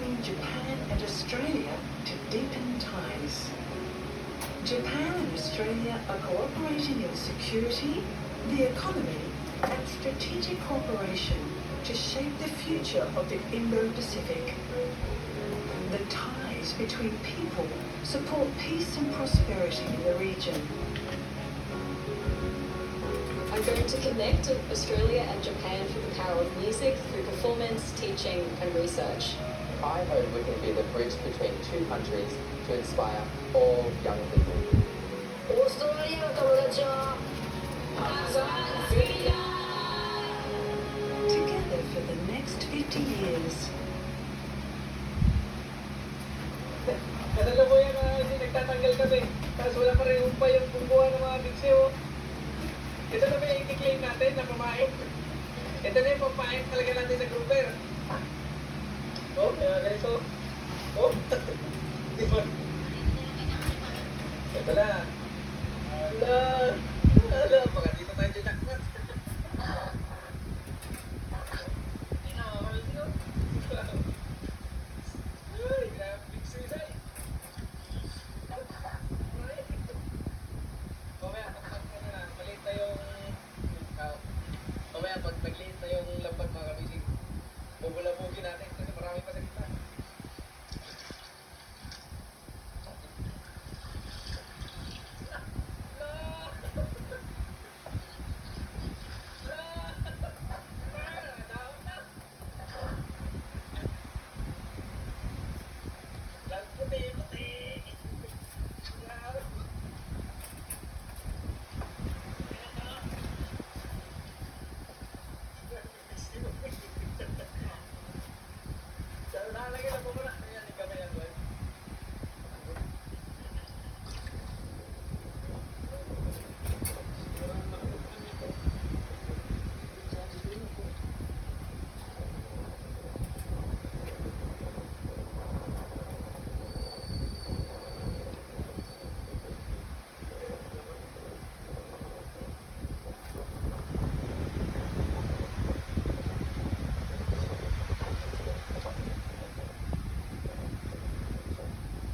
between Japan and Australia to deepen ties. Japan and Australia are cooperating in security, the economy, and strategic cooperation to shape the future of the Indo-Pacific. The ties between people support peace and prosperity in the region. I'm going to connect Australia and Japan through the power of music, through performance, teaching and research. I hope we can be the bridge between two countries to inspire all young people. Together for the next 50 years. Kadala ko yan hindi nagtatanggal kami. Tapos wala pa rin pa yung bumbuhan ng mga bigsiyo. Ito na ba yung i-claim natin na pamain? Ito na yung pampain talaga natin sa grouper. Oh, kaya ganito. Oh, di ba? Ito na. Ala, baka dito tayo jackpot. Ay, grabe, bigsiyo na eh. Mamaya pag nagliit na yung lambat mga kabisig, bubulabugin natin kasi marami pa sa gitna.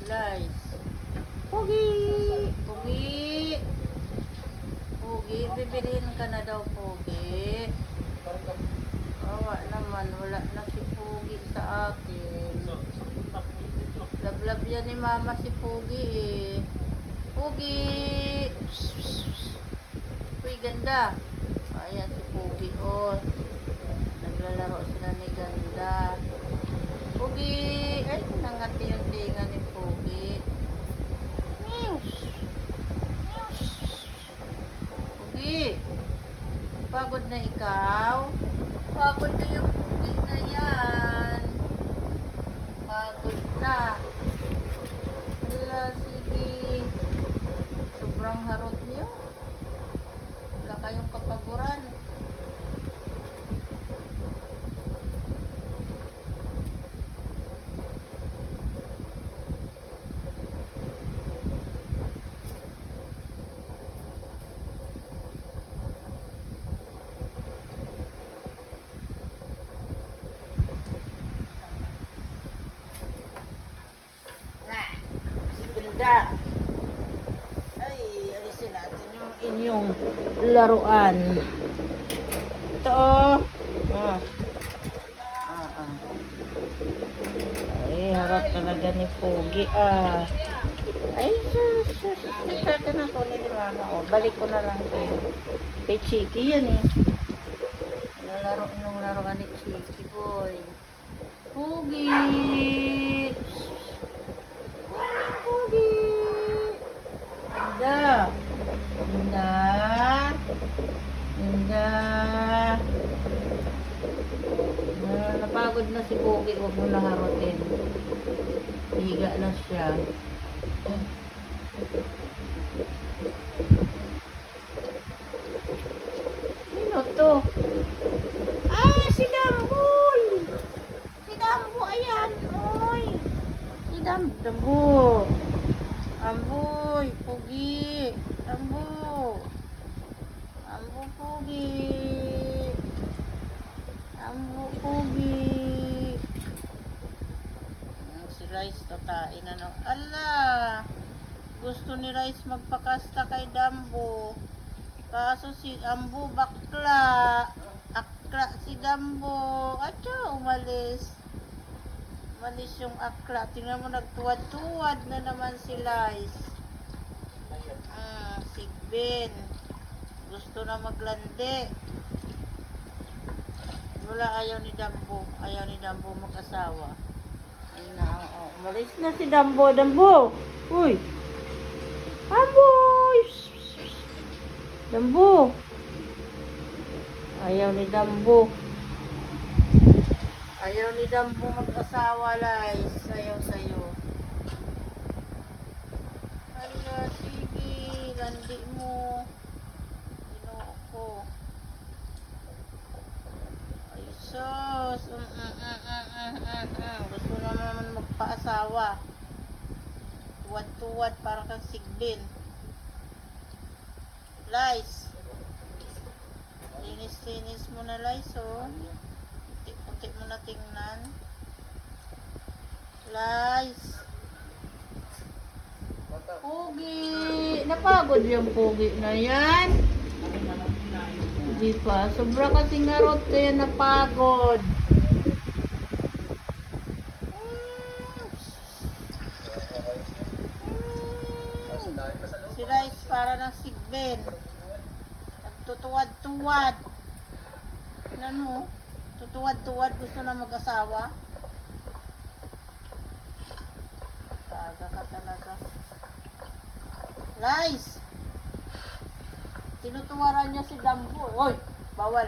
Guys, Pogi! Pogi! Pogi, bibilihin ka na daw, Pogi. Awa naman, wala na si Pogi sa akin. Lablab yan ni Mama si Pogi eh. Pogi! Uy, ganda. Ayan si Pogi, oh. Naglalaro sila ni Ganda. Pogi! Ay, nangati yung tinga ni Pogi. Pogi! Pagod na ikaw? Pagod na yung Pogi na yan. Pagod na. Wala, sige. Sobrang harot niyo. Wala kayong kapaguran. Ganda. Ay, alisin natin yung inyong laruan. Ito, oh. Ay, harap talaga ni Pogi, Ay, sus. Ito na ko ni Mama, Balik ko na lang ito. Kay Chiki yan, eh. Nalaro yung laruan ni Chiki, boy. Pogi! Pogi! Ganda! Ganda! Ganda! Napagod na si Pogi, huwag mo na harotin. Higa na siya. Sino to? Si Damboy! Si Dambo, ayan! Oy! Si Dambo! Amboy! Pogi! Ambo! Ambo, Pogi! Ambo, Pogi! Rice katain ano. Ala! Gusto ni Rice magpakasta kay Dambo. Kaso si Ambo bakla. Akla si Dambo. Atya, umalis. Umalis yung akla. Tingnan mo, nagtuwad-tuwad na naman si Rice. Si Ben. Gusto na maglandi. Wala, ayaw ni Dambo. Ayaw ni Dambo mag-asawa. Ayun na, umalis na si Dambo. Dambo! Uy! Dambo! Dambo! Ayaw ni Dambo. Ayaw ni Dambo mag-asawa, Lies. Ayaw sa'yo. Ala, sige. Landi mo. Ginoo ko. Ay, sus. Gusto na naman magpa-asawa. Tuwad-tuwad para kang sigbin. Lies. Linis-linis mo na, Lies, oh. Puti mo na tingnan. Lies. Pogi. Napagod yung pogi na yan. Hindi pa. Sobra kasing ngarot kaya napagod. Si Rice para ng sigbin. Nagtutuwad-tuwad. Ano? Tutuwad-tuwad. Gusto na mag-asawa. Taga ka talaga. Rice! Tinutuwaran niya si Dambo. Oy! Bawal.